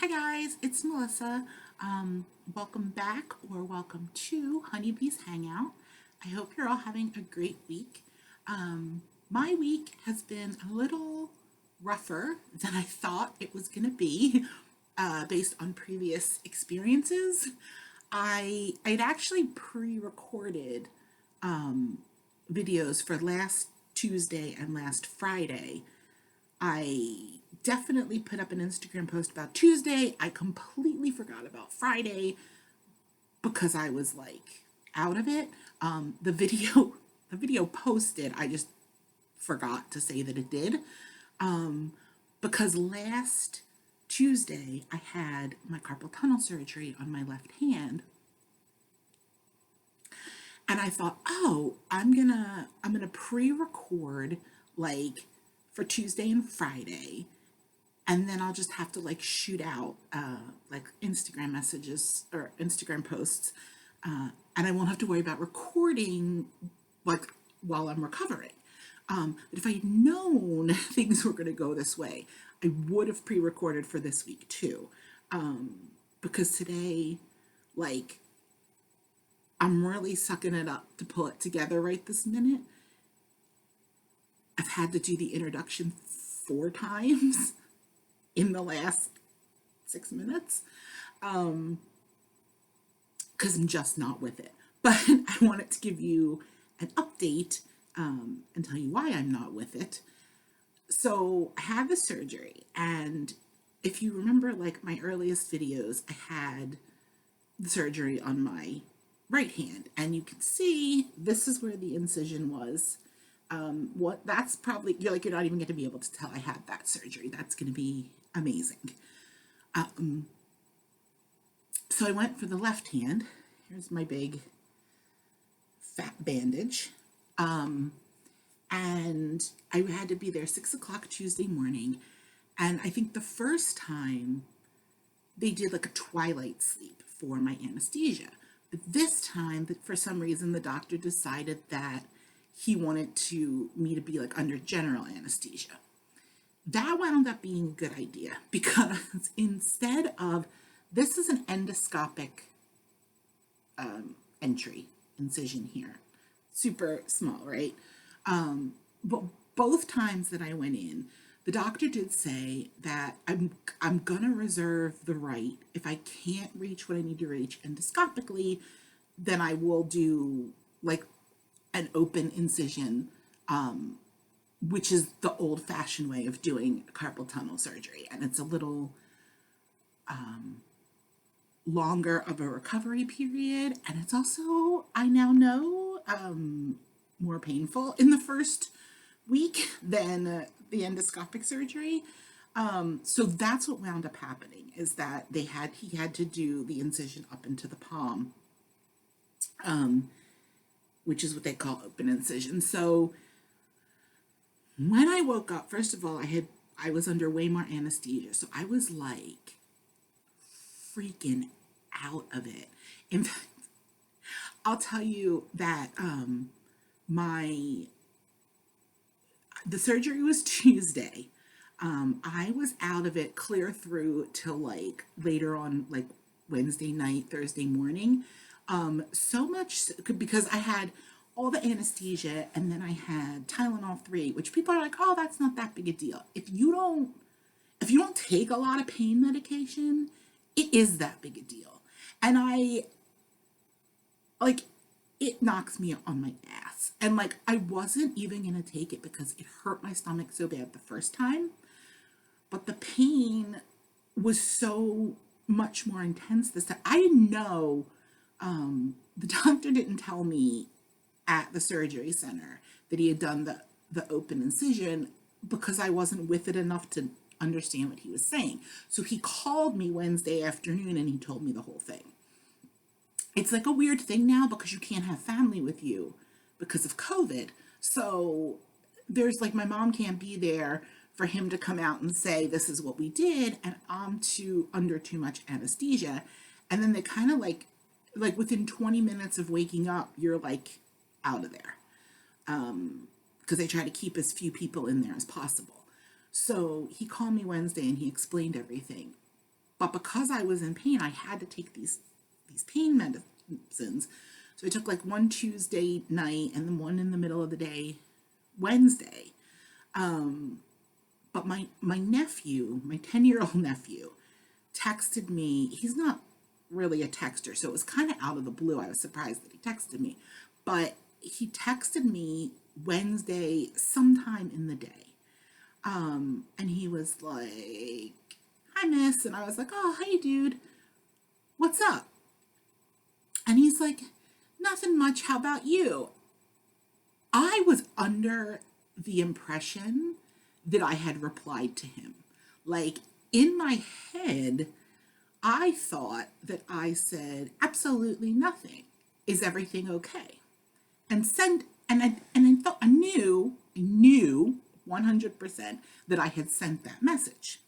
Hi guys, it's Melissa. Welcome back or welcome to Honeybee's Hangout. I hope you're all having a great week. My week has been a little rougher than I thought it was going to be based on previous experiences. I'd actually pre-recorded videos for last Tuesday and last Friday. I definitely put up an Instagram post about Tuesday. I completely forgot about Friday because I was like out of it. The video the video posted, I just forgot to say that it did. Because last Tuesday I had my carpal tunnel surgery on my left hand, and I thought, oh, I'm gonna pre-record like for Tuesday and Friday, and then I'll just have to like shoot out like Instagram messages or Instagram posts, and I won't have to worry about recording like while I'm recovering. But if I had known things were going to go this way, I would have pre-recorded for this week too, because today, like, I'm really sucking it up to pull it together right this minute. I've had to do the introduction 4 times in the last 6 minutes because I'm just not with it. But I wanted to give you an update and tell you why I'm not with it. So I had the surgery, and if you remember, like my earliest videos, I had the surgery on my right hand, and you can see this is where the incision was. What that's probably you're not even going to be able to tell I had that surgery. That's going to be amazing. So I went for the left hand. Here's my big fat bandage. And I had to be there 6 o'clock Tuesday morning. And I think the first time they did like a twilight sleep for my anesthesia. But this time, for some reason, the doctor decided that he wanted me to be like under general anesthesia. That wound up being a good idea because instead of this is an endoscopic entry incision here, super small, right? But both times that I went in, the doctor did say that I'm gonna reserve the right, if I can't reach what I need to reach endoscopically, then I will do like an open incision, which is the old-fashioned way of doing carpal tunnel surgery, and it's a little longer of a recovery period, and it's also, I now know, more painful in the first week than the endoscopic surgery. So that's what wound up happening, is that he had to do the incision up into the palm, which is what they call open incision. So when I woke up, first of all, I was under way more anesthesia, so I was like freaking out of it. In fact, I'll tell you that the surgery was Tuesday. I was out of it clear through till like later on, like Wednesday night, Thursday morning. So much because I had all the anesthesia, and then I had Tylenol 3, which people are like, oh, that's not that big a deal. If you don't take a lot of pain medication, it is that big a deal. And like, it knocks me on my ass. And like, I wasn't even gonna take it because it hurt my stomach so bad the first time. But the pain was so much more intense this time. I didn't know, the doctor didn't tell me at the surgery center that he had done the open incision because I wasn't with it enough to understand what he was saying. So he called me Wednesday afternoon and he told me the whole thing. It's like a weird thing now because you can't have family with you because of COVID. So there's like, my mom can't be there for him to come out and say, this is what we did, and I'm under too much anesthesia. And then they kind of like within 20 minutes of waking up, you're like out of there. Because they try to keep as few people in there as possible. So he called me Wednesday and he explained everything. But because I was in pain, I had to take these pain medicines. So I took like one Tuesday night and then one in the middle of the day Wednesday. But my nephew, my 10-year-old nephew, texted me. He's not really a texter, so it was kind of out of the blue. I was surprised that he texted me. But he texted me Wednesday sometime in the day. And he was like, "Hi, miss." And I was like, "Oh, hey, dude. What's up?" And he's like, "Nothing much. How about you?" I was under the impression that I had replied to him. Like, in my head, I thought that I said absolutely nothing. Is everything okay? And sent and I thought I knew 100% that I had sent that message.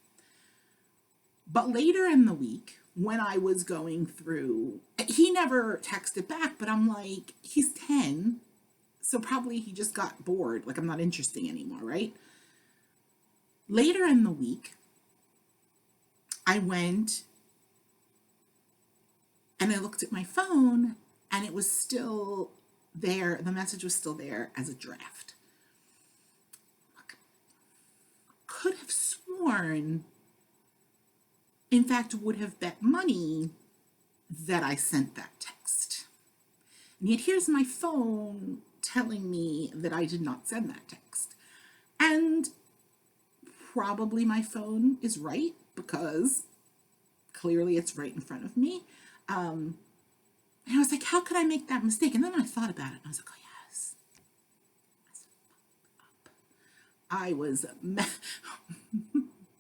But later in the week, when I was going through, he never texted back, but I'm like, he's 10, so probably he just got bored. Like, I'm not interesting anymore, right? Later in the week, I went and I looked at my phone and it was still there. The message was still there as a draft. Could have sworn, in fact, would have bet money that I sent that text. And yet here's my phone telling me that I did not send that text. And probably my phone is right because clearly it's right in front of me. And I was like, how could I make that mistake? And then I thought about it and I was like, oh, yes. I was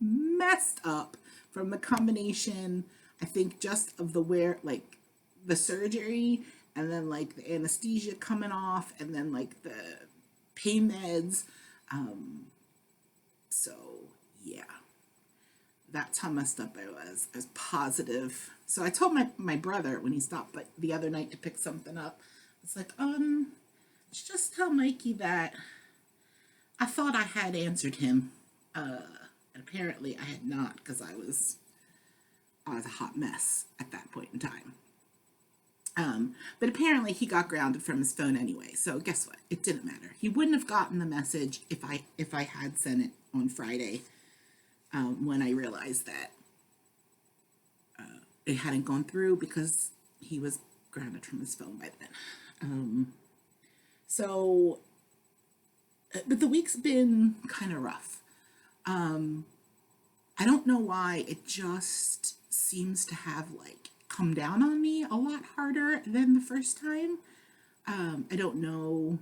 messed up from the combination, I think, just of like the surgery and then like the anesthesia coming off and then like the pain meds. So yeah, that's how messed up I was. I was positive. So I told my brother when he stopped but the other night to pick something up. It's like, just tell Mikey that I thought I had answered him. And apparently I had not because I was a hot mess at that point in time. But apparently he got grounded from his phone anyway. So guess what? It didn't matter. He wouldn't have gotten the message if I had sent it on Friday when I realized that it hadn't gone through because he was grounded from his phone by then. So, but the week's been kind of rough. I don't know why it just seems to have like come down on me a lot harder than the first time. I don't know.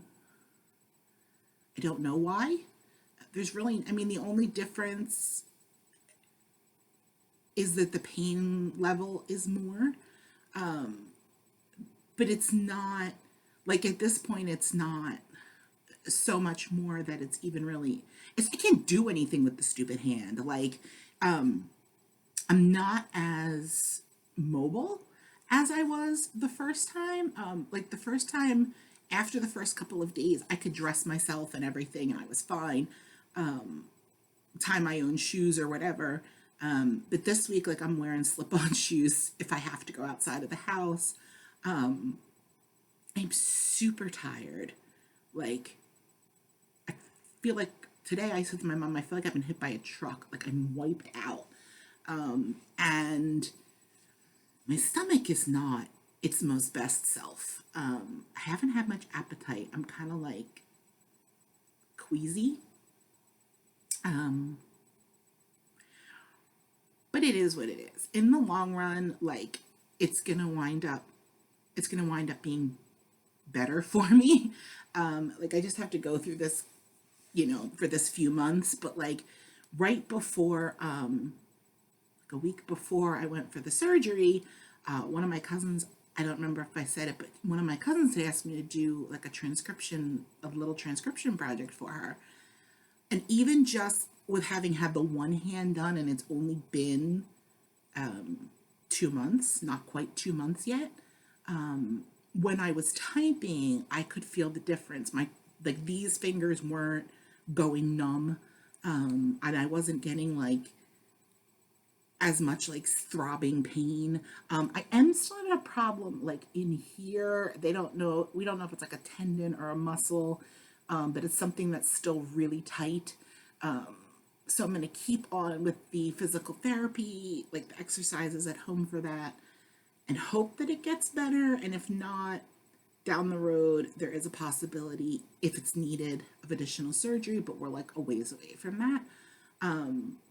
I don't know why. There's really, I mean, the only difference is that the pain level is more. But it's not, like at this point, it's not so much more that it's even really, I can't do anything with the stupid hand. Like, I'm not as mobile as I was the first time. Like the first time, after the first couple of days, I could dress myself and everything, and I was fine. Tie my own shoes or whatever. But this week, like I'm wearing slip-on shoes if I have to go outside of the house. I'm super tired. Like, I feel like today I said to my mom, I feel like I've been hit by a truck. Like I'm wiped out. And my stomach is not its most best self. I haven't had much appetite. I'm kind of like queasy. But it is what it is. In the long run, like it's gonna wind up being better for me. Like I just have to go through this, for this few months. But like right before, like a week before I went for the surgery, one of my cousins, I don't remember if I said it, but one of my cousins had asked me to do like a little transcription project for her. And even just with having had the one hand done and it's only been 2 months, not quite 2 months yet, when I was typing, I could feel the difference. Like these fingers weren't going numb, and I wasn't getting like as much like throbbing pain. I am still having a problem like in here. We don't know if it's like a tendon or a muscle, but it's something that's still really tight. So I'm going to keep on with the physical therapy, like the exercises at home for that, and hope that it gets better. And if not, down the road, there is a possibility, if it's needed, of additional surgery, but we're like a ways away from that.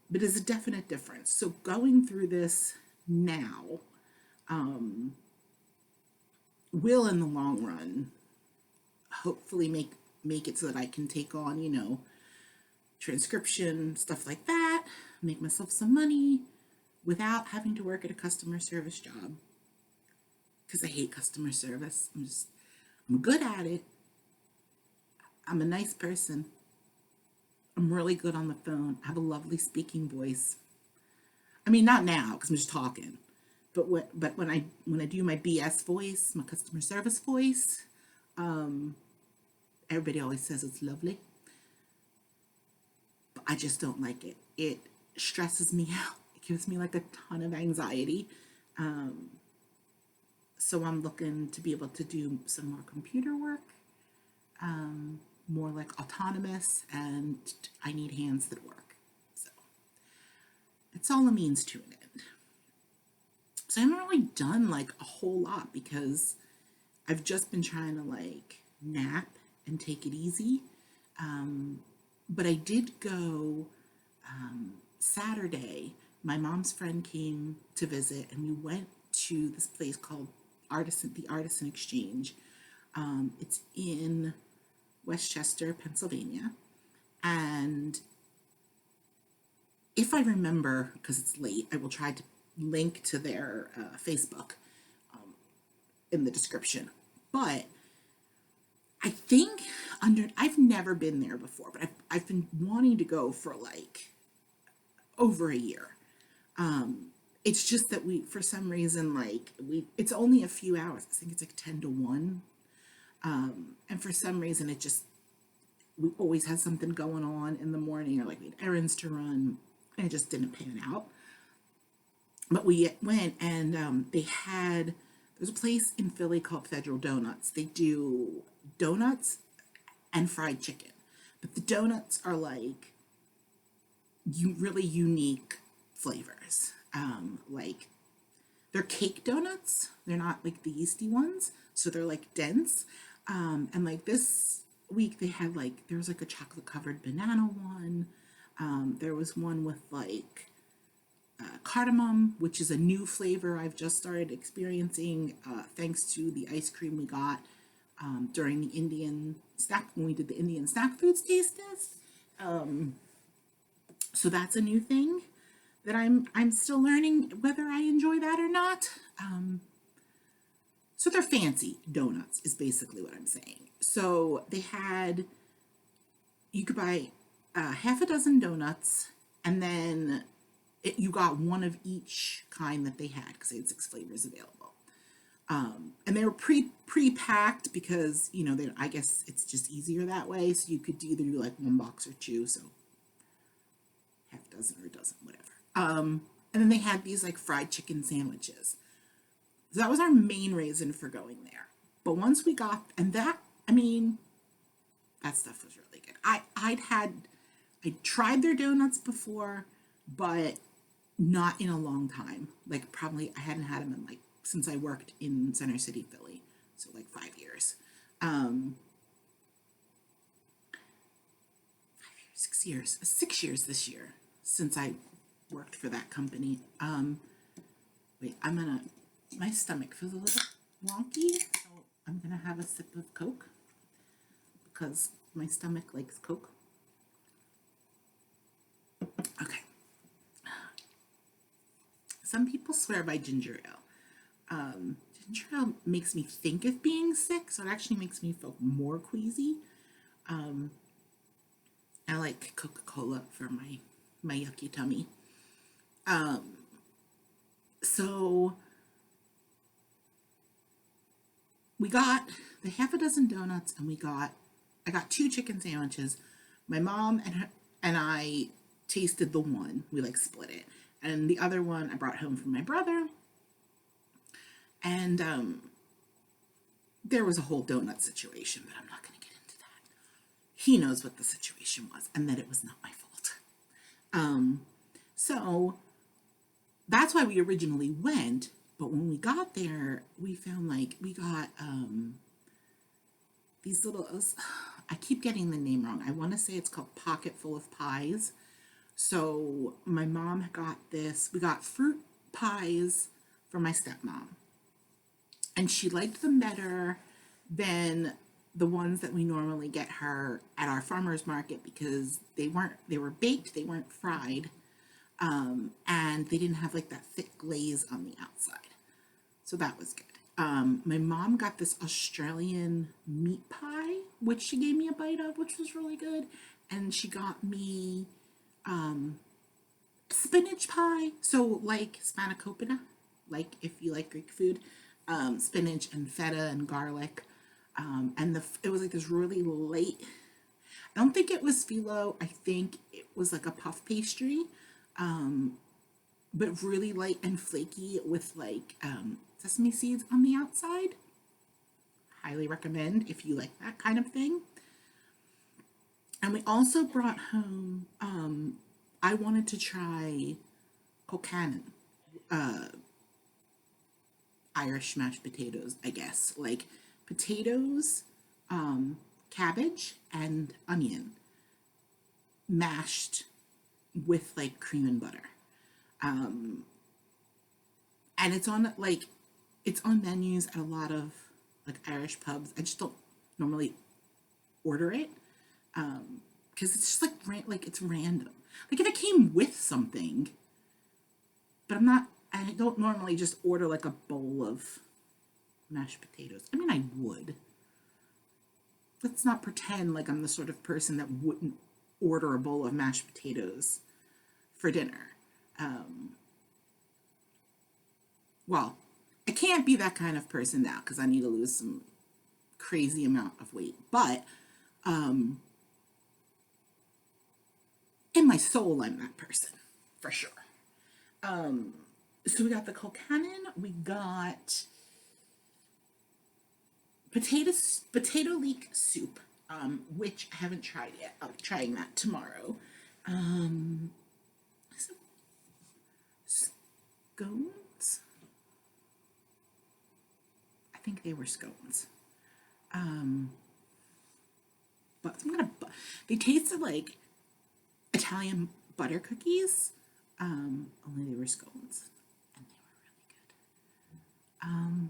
But it's a definite difference. So going through this now will, in the long run, hopefully make it so that I can take on, transcription, stuff like that, make myself some money without having to work at a customer service job. Because I hate customer service. I'm good at it. I'm a nice person. I'm really good on the phone. I have a lovely speaking voice. I mean, not now because I'm just talking, but when I do my BS voice, my customer service voice, everybody always says it's lovely. But I just don't like it. It stresses me out. It gives me like a ton of anxiety. So I'm looking to be able to do some more computer work, more like autonomous, and I need hands that work. So it's all a means to an end. So I haven't really done like a whole lot because I've just been trying to like nap and take it easy. But I did go Saturday. My mom's friend came to visit, and we went to this place called the Artisan Exchange. It's in Westchester, Pennsylvania. And if I remember, because it's late, I will try to link to their Facebook in the description. But I think I've never been there before, but I've been wanting to go for like over a year. It's just that for some reason, it's only a few hours. I think it's like 10 to 1. And for some reason, we always had something going on in the morning, or like we had errands to run, and it just didn't pan out. But we went, and there's a place in Philly called Federal Donuts. They do donuts and fried chicken. But the donuts are like really unique flavors. Like they're cake donuts. They're not like the yeasty ones. So they're like dense. And like this week they had there was like a chocolate covered banana one. There was one with like cardamom, which is a new flavor I've just started experiencing thanks to the ice cream we got during the when we did the Indian snack foods taste test. So that's a new thing that I'm still learning whether I enjoy that or not. So they're fancy donuts is basically what I'm saying. So you could buy half a dozen donuts, and then you got one of each kind that they had, because they had 6 flavors available. And they were pre-packed because, I guess it's just easier that way. So you could either do like 1 box or 2. So half a dozen or a dozen, whatever. And then they had these like fried chicken sandwiches. So that was our main reason for going there. But once we got, that stuff was really good. I tried their donuts before, but not in a long time. Like probably I hadn't had them since I worked in Center City, Philly. So like 5 years. 6 years. 6 years this year since I worked for that company. Wait, my stomach feels a little wonky, so I'm gonna have a sip of Coke because my stomach likes Coke. Okay. Some people swear by ginger ale. Ginger ale makes me think of being sick, so it actually makes me feel more queasy. I like Coca-Cola for my yucky tummy. So we got the half a dozen donuts, and I got 2 chicken sandwiches. My mom and I tasted the one. We split it. And the other one I brought home from my brother. And there was a whole donut situation, but I'm not going to get into that. He knows what the situation was and that it was not my fault. So that's why we originally went. But when we got there, we found like we got these little, I keep getting the name wrong. I want to say it's called Pocket Full of Pies. So my mom got this. We got fruit pies for my stepmom. And she liked them better than the ones that we normally get her at our farmer's market because they were baked, they weren't fried, and they didn't have like that thick glaze on the outside. So that was good. My mom got this Australian meat pie, which she gave me a bite of, which was really good. And she got me spinach pie. So like spanakopita, like if you like Greek food, spinach and feta and garlic. And it was like this really light. I don't think it was phyllo. I think it was like a puff pastry, but really light and flaky with like sesame seeds on the outside. Highly recommend if you like that kind of thing. And we also brought home, I wanted to try Colcannon, Irish mashed potatoes, I guess. Like potatoes, cabbage, and onion mashed with like cream and butter. And it's on menus at a lot of like Irish pubs. I just don't normally order it because it's just like it's random. Like if it came with something, but I don't normally just order like a bowl of mashed potatoes. I mean, I would. Let's not pretend like I'm the sort of person that wouldn't order a bowl of mashed potatoes for dinner. Well, I can't be that kind of person now because I need to lose some crazy amount of weight. But in my soul, I'm that person for sure. So we got the Colcannon. We got potato leek soup, which I haven't tried yet. I'll be trying that tomorrow. Scones. I think they were scones. But they tasted like Italian butter cookies. Only they were scones, and they were really good.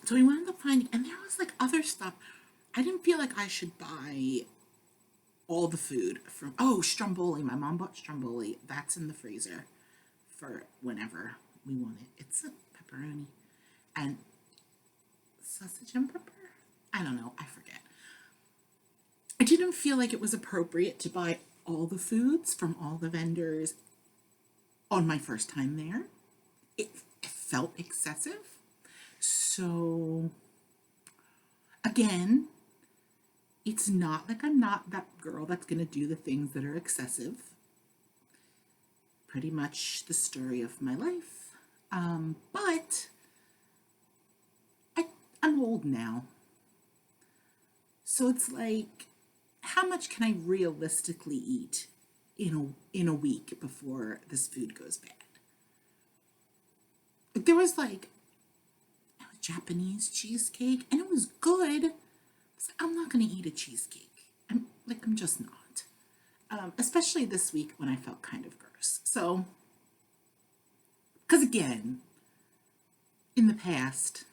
So we wound up finding, and there was like other stuff. I didn't feel like I should buy all the food from. Oh, stromboli. My mom bought stromboli. That's in the freezer for whenever we want it. It's a pepperoni and sausage and pepper. I don't know. I forget. I didn't feel like it was appropriate to buy all the foods from all the vendors on my first time there. It felt excessive. So, again, it's not like I'm not that girl that's going to do the things that are excessive. Pretty much the story of my life. But I'm old now. So it's like, how much can I realistically eat in a week before this food goes bad? Like there was like a Japanese cheesecake, and it was good. Like, I'm not gonna eat a cheesecake. I'm just not. Especially this week when I felt kind of gross. So, because again, in the past,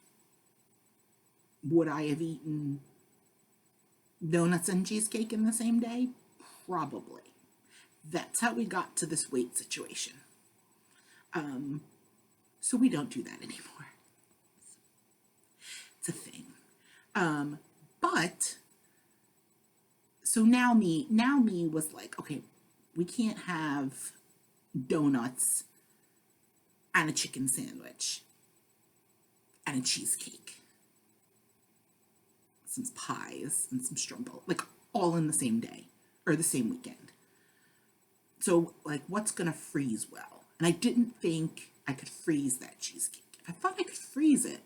would I have eaten donuts and cheesecake in the same day? Probably. That's how we got to this weight situation. So we don't do that anymore. It's a thing. But so now me was like, okay, we can't have donuts and a chicken sandwich and a cheesecake, some pies and some stromboli, like all in the same day, or the same weekend. So, like, what's going to freeze well? And I didn't think I could freeze that cheesecake. If I thought I could freeze it,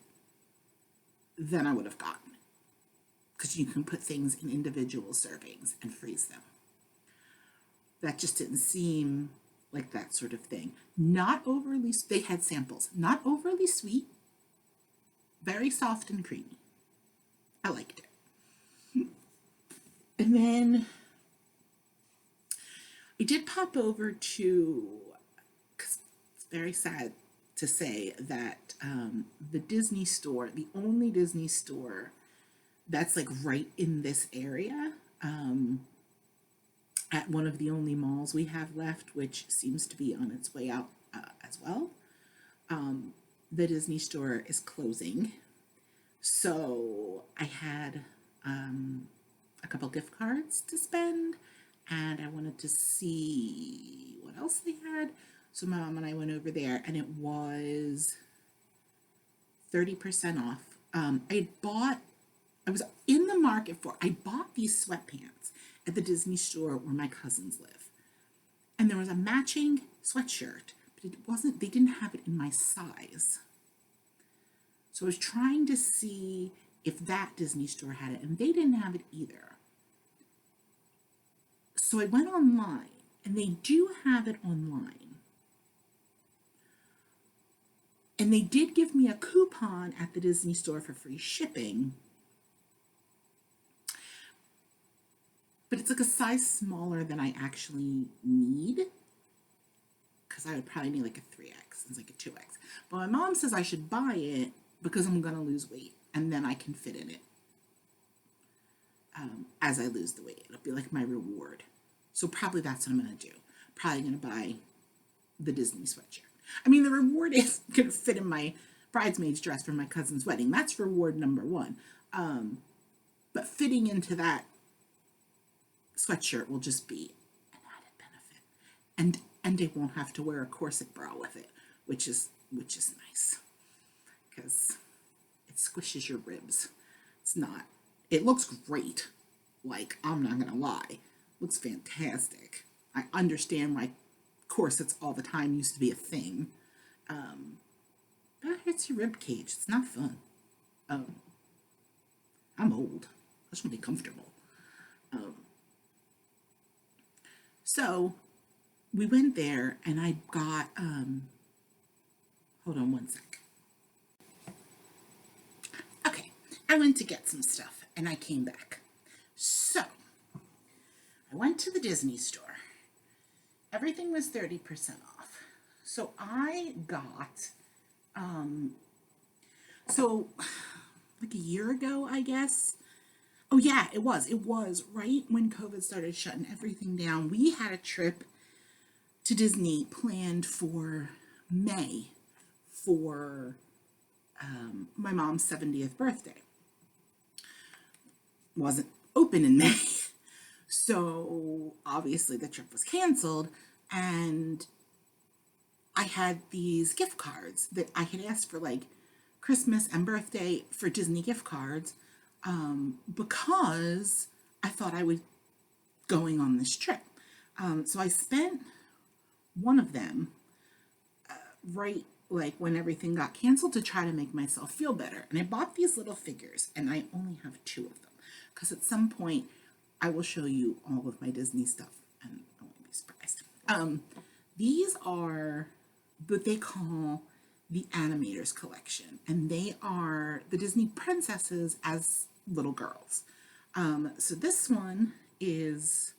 then I would have gotten it. Because you can put things in individual servings and freeze them. That just didn't seem like that sort of thing. Not overly, they had samples, not overly sweet, very soft and creamy. I liked it. And then I did pop over to, because it's very sad to say that the Disney store, the only Disney store that's like right in this area, at one of the only malls we have left, which seems to be on its way out as well, the Disney store is closing. So I had a couple gift cards to spend, and I wanted to see what else they had. So my mom and I went over there, and it was 30% off. I was in the market I bought these sweatpants at the Disney store where my cousins live. And there was a matching sweatshirt, but they didn't have it in my size. So I was trying to see if that Disney store had it, and they didn't have it either. So I went online, and they do have it online. And they did give me a coupon at the Disney store for free shipping. But it's like a size smaller than I actually need. Because I would probably need like a 3X. It's like a 2X. But my mom says I should buy it because I'm going to lose weight. And then I can fit in it as I lose the weight. It'll be like my reward. So probably that's what I'm going to do. Probably going to buy the Disney sweatshirt. I mean, the reward is going to fit in my bridesmaid's dress for my cousin's wedding. That's reward number one. But fitting into that sweatshirt will just be an added benefit. And they won't have to wear a corset bra with it, which is nice. Because it squishes your ribs. It looks great. Like, I'm not going to lie. It looks fantastic. I understand why corsets all the time used to be a thing. But it hurts your rib cage. It's not fun. I'm old. I just want to be comfortable. So we went there, and I got, hold on one sec. Okay, I went to get some stuff, and I came back. So I went to the Disney store. Everything was 30% off. So I got, like a year ago, I guess. Oh yeah, it was right when COVID started shutting everything down. We had a trip to Disney planned for May for my mom's 70th birthday. Wasn't open in May. So obviously the trip was canceled, and I had these gift cards that I had asked for, like Christmas and birthday, for Disney gift cards, because I thought I was going on this trip. So I spent one of them right like when everything got canceled to try to make myself feel better. And I bought these little figures, and I only have 2 of them, because at some point I will show you all of my Disney stuff, and I won't be surprised. These are what they call the Animators Collection, and they are the Disney princesses as little girls. So this one is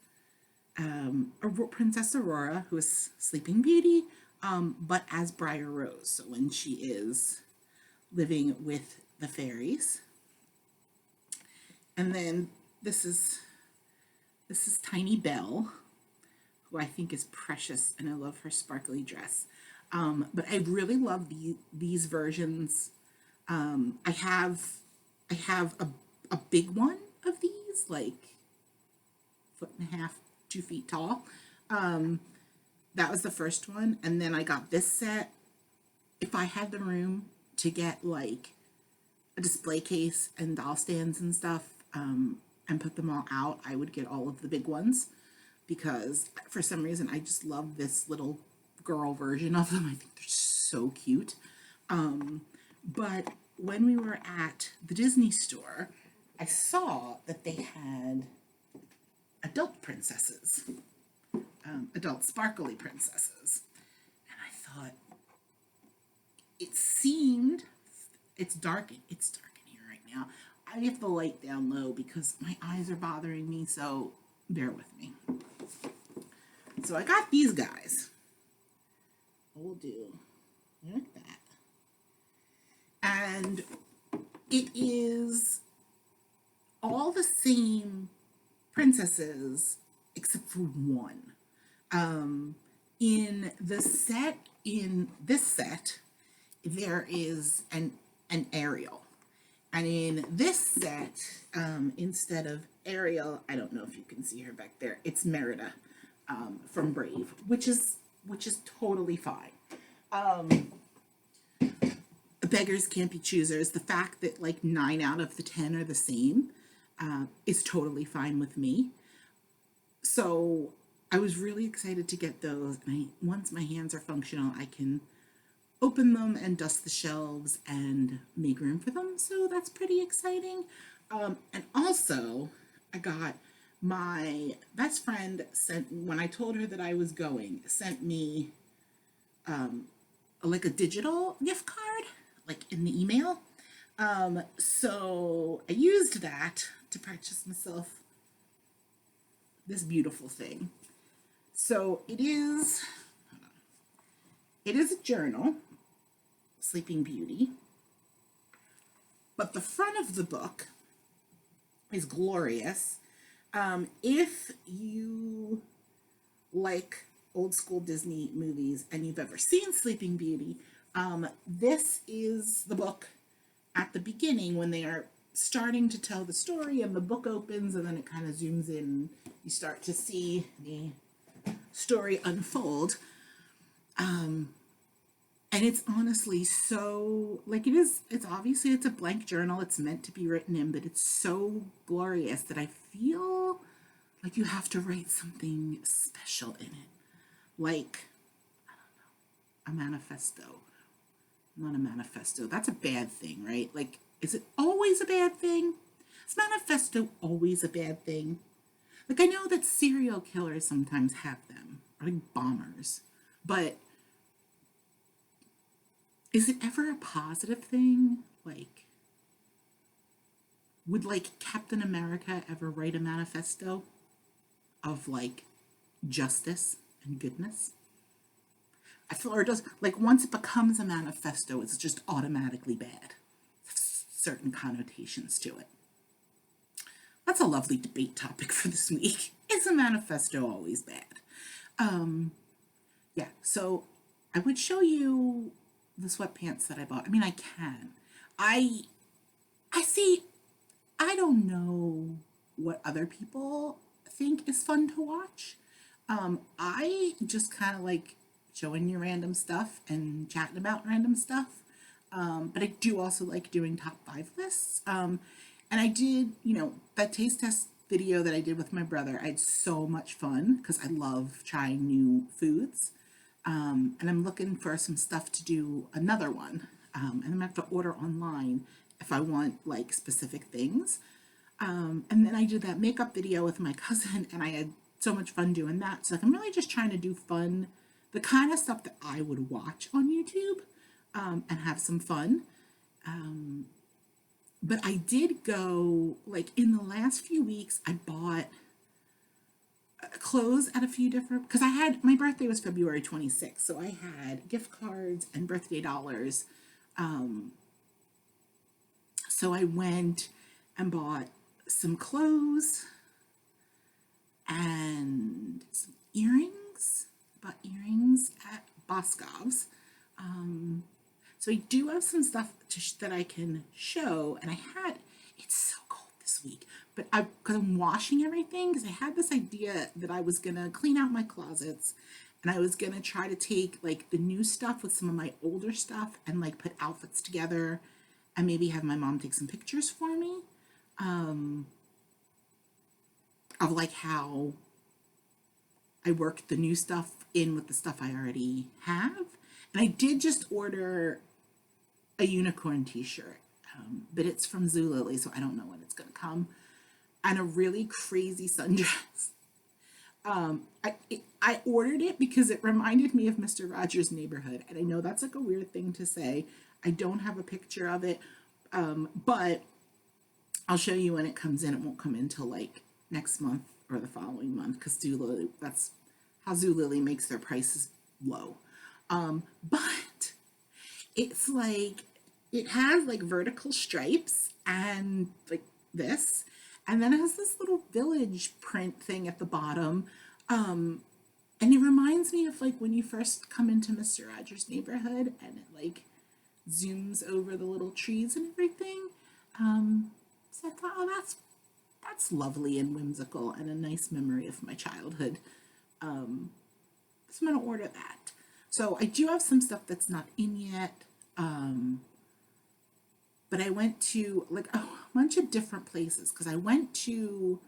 Princess Aurora, who is Sleeping Beauty, but as Briar Rose, so when she is living with the fairies. And then this is Tiny Belle, who I think is precious, and I love her sparkly dress. But I really love these versions. I have a big one of these, like 1.5 feet, 2 feet tall. That was the first one, and then I got this set. If I had the room to get like a display case and doll stands and stuff, and put them all out, I would get all of the big ones. because for some reason I just love this little girl version of them. I think they're so cute. But when we were at the Disney store, I saw that they had adult princesses, adult sparkly princesses. And I thought, it seemed, it's dark in here right now. I have the light down low because my eyes are bothering me, so bear with me. So I got these guys. We'll do like that. And it is all the same princesses except for one. In this set, there is an Ariel. And in this set, instead of Ariel, I don't know if you can see her back there, it's Merida from Brave, which is totally fine. Beggars can't be choosers. The fact that like 9 out of the 10 are the same is totally fine with me. So I was really excited to get those. And once my hands are functional, I can open them and dust the shelves and make room for them. So that's pretty exciting. And also, I got my best friend when I told her that I was going, sent me like a digital gift card, like in the email. So I used that to purchase myself this beautiful thing. So it is a journal, Sleeping Beauty, but the front of the book is glorious. If you like old school Disney movies and you've ever seen Sleeping Beauty, this is the book at the beginning when they are starting to tell the story and the book opens and then it kind of zooms in. You start to see the story unfold. And it's honestly so, like it's obviously it's a blank journal. It's meant to be written in, but it's so glorious that I feel like you have to write something special in it. Like, I don't know, a manifesto. Not a manifesto. That's a bad thing, right? Like, is it always a bad thing? Is manifesto always a bad thing? Like, I know that serial killers sometimes have them, or like bombers, but is it ever a positive thing? Like, would like Captain America ever write a manifesto of like justice and goodness? I feel, or does, like, once it becomes a manifesto, it's just automatically bad. Certain connotations to it. That's a lovely debate topic for this week. Is a manifesto always bad? Yeah, so I would show you the sweatpants that I bought. I mean, I can. I see, I don't know what other people think is fun to watch. I just kind of like showing you random stuff and chatting about random stuff. But I do also like doing top 5 lists. And I did, that taste test video that I did with my brother. I had so much fun because I love trying new foods. And I'm looking for some stuff to do another one. And I'm gonna have to order online if I want like specific things. And then I did that makeup video with my cousin and I had so much fun doing that. So like, I'm really just trying to do fun, the kind of stuff that I would watch on YouTube, and have some fun. But I did go, like in the last few weeks, I bought clothes at a few different, because my birthday was February 26th, so I had gift cards and birthday dollars. So I went and bought some clothes and some earrings. Bought earrings at Boscov's. So I do have some stuff that I can show, and it's so cold this week, but because I'm washing everything, because I had this idea that I was gonna clean out my closets, and I was gonna try to take like the new stuff with some of my older stuff and like put outfits together, and maybe have my mom take some pictures for me, of like how I worked the new stuff in with the stuff I already have. And I did just order a unicorn t-shirt, but it's from Zulily, so I don't know when it's going to come. And a really crazy sundress. I ordered it because it reminded me of Mr. Rogers' Neighborhood. And I know that's like a weird thing to say. I don't have a picture of it, but I'll show you when it comes in. It won't come in till like next month or the following month because Zulily, that's how Zulily makes their prices low. But it's like, it has like vertical stripes and like this, and then it has this little village print thing at the bottom. And it reminds me of like when you first come into Mr. Rogers' Neighborhood and it like zooms over the little trees and everything. So I thought, oh, that's lovely and whimsical and a nice memory of my childhood. So I'm gonna order that. So I do have some stuff that's not in yet. But I went to like a bunch of different places because I went to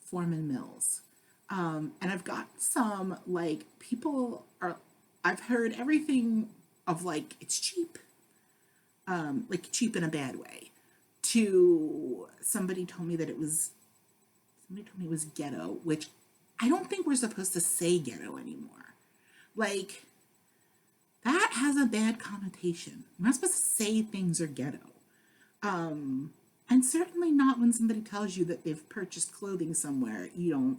Foreman Mills. And I've got some like people are, I've heard everything of like it's cheap, like cheap in a bad way, to somebody told me it was ghetto, which I don't think we're supposed to say ghetto anymore. Like that has a bad connotation. We're not supposed to say things are ghetto. And certainly not when somebody tells you that they've purchased clothing somewhere. You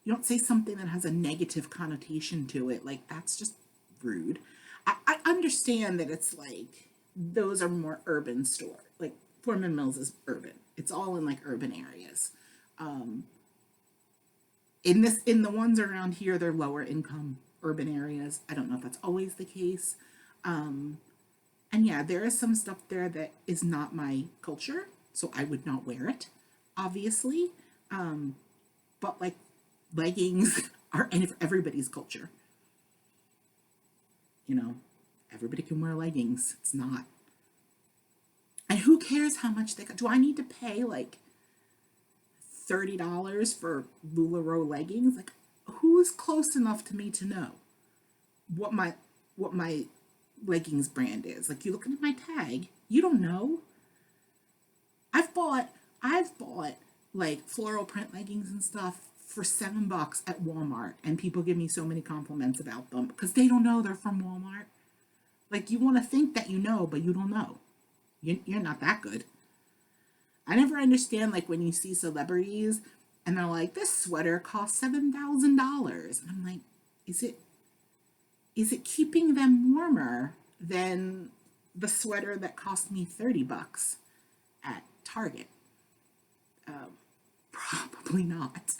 don't say something that has a negative connotation to it. Like that's just rude. I understand that it's like those are more urban store. Like Foreman Mills is urban. It's all in like urban areas. In the ones around here, they're lower income urban areas. I don't know if that's always the case. And yeah, there is some stuff there that is not my culture, so I would not wear it, obviously. But like leggings are everybody's culture. You know, everybody can wear leggings. It's not. And who cares how much they got? Do I need to pay like $30 for LuLaRoe leggings? Like, who's close enough to me to know what my leggings brand is? Like, you look at my tag, you don't know. I've bought like floral print leggings and stuff for $7 at Walmart, and people give me so many compliments about them because they don't know they're from Walmart. Like, you want to think that you know, but you don't know. You're not that good. I never understand like when you see celebrities and they're like, this sweater costs $7,000, and I'm like, is it keeping them warmer than the sweater that cost me $30 at Target? Probably not.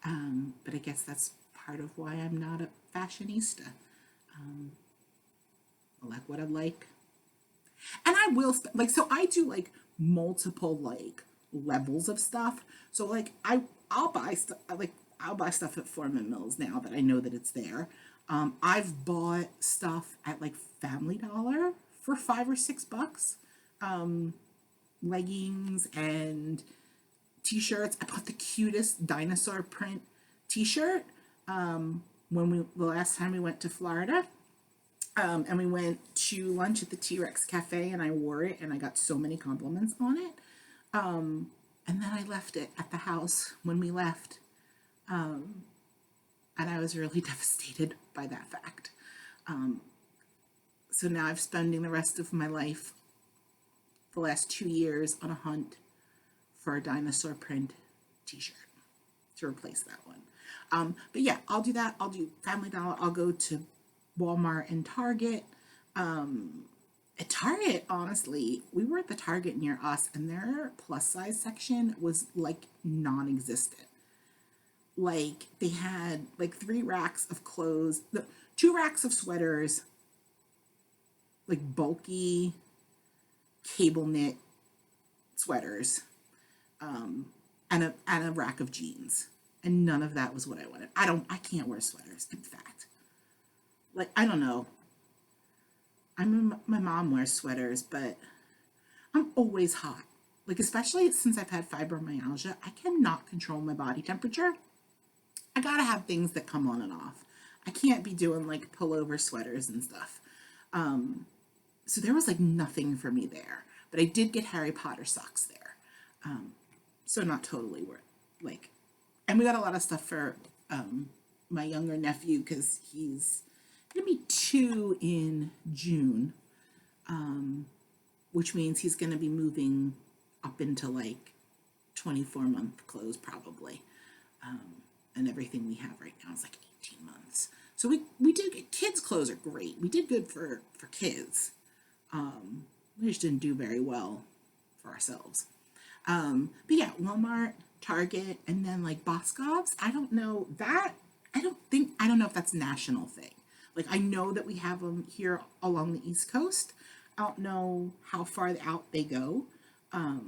But I guess that's part of why I'm not a fashionista. I like what I like. And I will, like, so I do like multiple like levels of stuff. So like I'll buy stuff, like I'll buy stuff at Foreman Mills now that I know that it's there. I've bought stuff at like Family Dollar for $5 or $6. Leggings and t-shirts. I bought the cutest dinosaur print t-shirt the last time we went to Florida. And we went to lunch at the T-Rex Cafe, and I wore it, and I got so many compliments on it. And then I left it at the house when we left. And I was really devastated by that fact. So now I'm spending the rest of my life, the last 2 years, on a hunt for a dinosaur print t-shirt to replace that one. But yeah, I'll do that. I'll do Family Dollar. I'll go to Walmart and Target. At Target, honestly, we were at the Target near us, and their plus size section was like non-existent. Like they had like 3 racks of clothes, 2 racks of sweaters, like bulky cable knit sweaters, and a rack of jeans, and none of that was what I wanted. I can't wear sweaters. In fact, like I don't know. My mom wears sweaters, but I'm always hot. Like especially since I've had fibromyalgia, I cannot control my body temperature. I gotta have things that come on and off. I can't be doing like pullover sweaters and stuff. So there was like nothing for me there, but I did get Harry Potter socks there. So not totally worth like, and we got a lot of stuff for my younger nephew because he's gonna be 2 in June, which means he's gonna be moving up into like 24-month clothes probably. And everything we have right now is like 18 months. So we did get kids' clothes are great. We did good for kids. We just didn't do very well for ourselves. But yeah, Walmart, Target, and then like Boscov's. I don't know that. I don't know if that's a national thing. Like I know that we have them here along the East Coast. I don't know how far out they go. But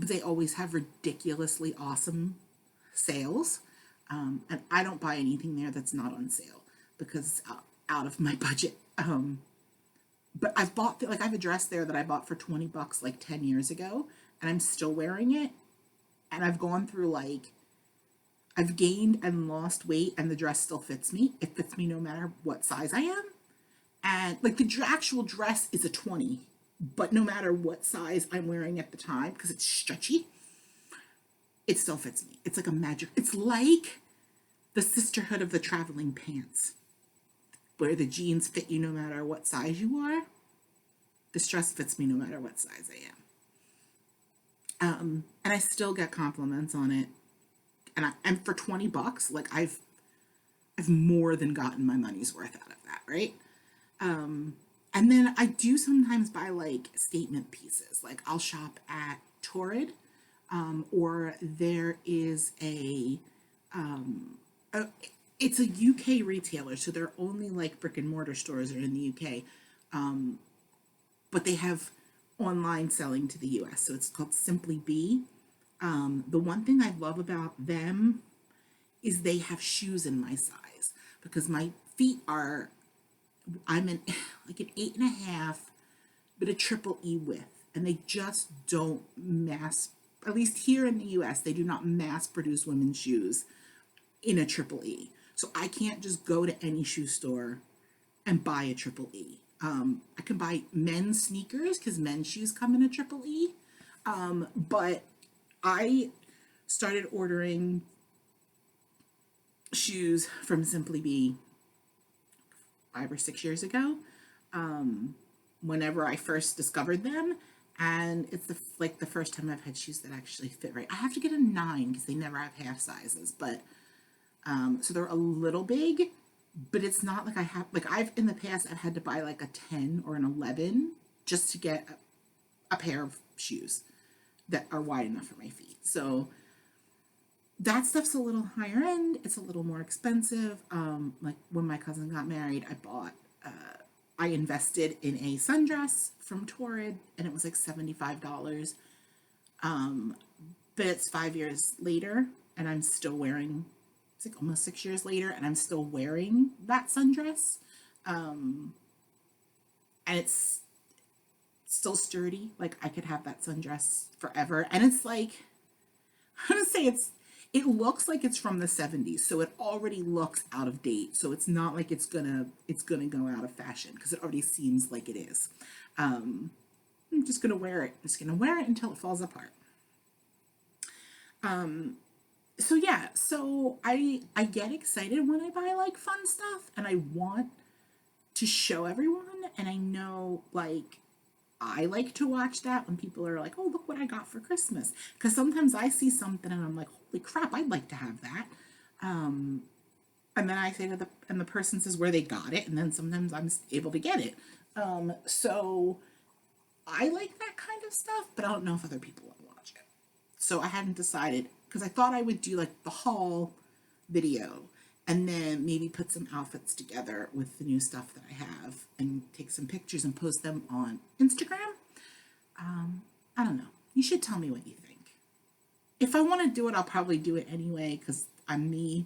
they always have ridiculously awesome sales. And I don't buy anything there that's not on sale because it's out of my budget. But I've bought, like, I have a dress there that I bought for $20 like 10 years ago, and I'm still wearing it. And I've gone through, like, I've gained and lost weight, and the dress still fits me. It fits me no matter what size I am. And, like, the actual dress is a 20, but no matter what size I'm wearing at the time, because it's stretchy, it still fits me. It's like a magic, it's like the sisterhood of the traveling pants, where the jeans fit you no matter what size you are. This dress fits me no matter what size I am. And I still get compliments on it. And for $20, like I've more than gotten my money's worth out of that, right? And then I do sometimes buy like statement pieces. Like I'll shop at Torrid, or there is it's a UK retailer, so they're only like brick and mortar stores are in the UK, but they have online selling to the US. So it's called Simply Be. The one thing I love about them is they have shoes in my size because my feet are, I'm in like an 8.5, but a triple E width, and they just don't at least here in the US, they do not mass produce women's shoes in a triple E. So I can't just go to any shoe store and buy a triple E. I can buy men's sneakers because men's shoes come in a triple E. But I started ordering shoes from Simply Be 5 or 6 years ago. Whenever I first discovered them, and it's the first time I've had shoes that actually fit right. I have to get a 9 because they never have half sizes, but so they're a little big, but it's not like I've in the past I've had to buy like a 10 or an 11 just to get a pair of shoes that are wide enough for my feet. So that stuff's a little higher end. It's a little more expensive. Like when my cousin got married, I invested in a sundress from Torrid, and it was like $75. But it's 5 years later, and I'm still wearing. It's like almost 6 years later, and I'm still wearing that sundress, and it's still sturdy. Like I could have that sundress forever, and it's like I'm gonna say it looks like it's from the 70s, so it already looks out of date. So it's not like it's gonna go out of fashion because it already seems like it is. I'm just gonna wear it. I'm just gonna wear it until it falls apart. So yeah, so I get excited when I buy like fun stuff, and I want to show everyone, and I know like I like to watch that when people are like, oh, look what I got for Christmas. Because sometimes I see something and I'm like, holy crap, I'd like to have that. And then I say to the person says where they got it, and then sometimes I'm able to get it. So I like that kind of stuff, but I don't know if other people want to watch it. So I hadn't decided, because I thought I would do like the haul video and then maybe put some outfits together with the new stuff that I have and take some pictures and post them on Instagram. I don't know. You should tell me what you think. If I want to do it, I'll probably do it anyway because I'm me.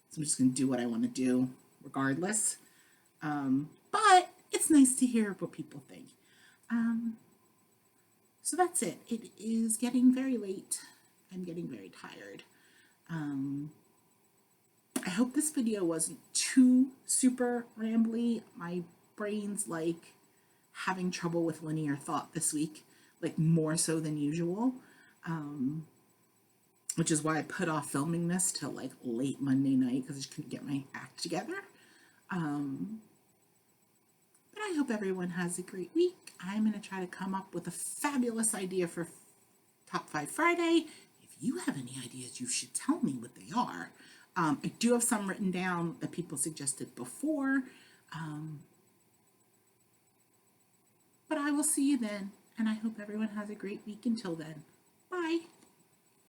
So I'm just going to do what I want to do regardless. But it's nice to hear what people think. So that's it. It is getting very late. I'm getting very tired. I hope this video wasn't too super rambly. My brain's like having trouble with linear thought this week, like more so than usual, which is why I put off filming this till like late Monday night because I just couldn't get my act together. But I hope everyone has a great week. I'm going to try to come up with a fabulous idea for Top 5 Friday. If you have any ideas, you should tell me what they are. I do have some written down that people suggested before. But I will see you then, and I hope everyone has a great week until then. Bye.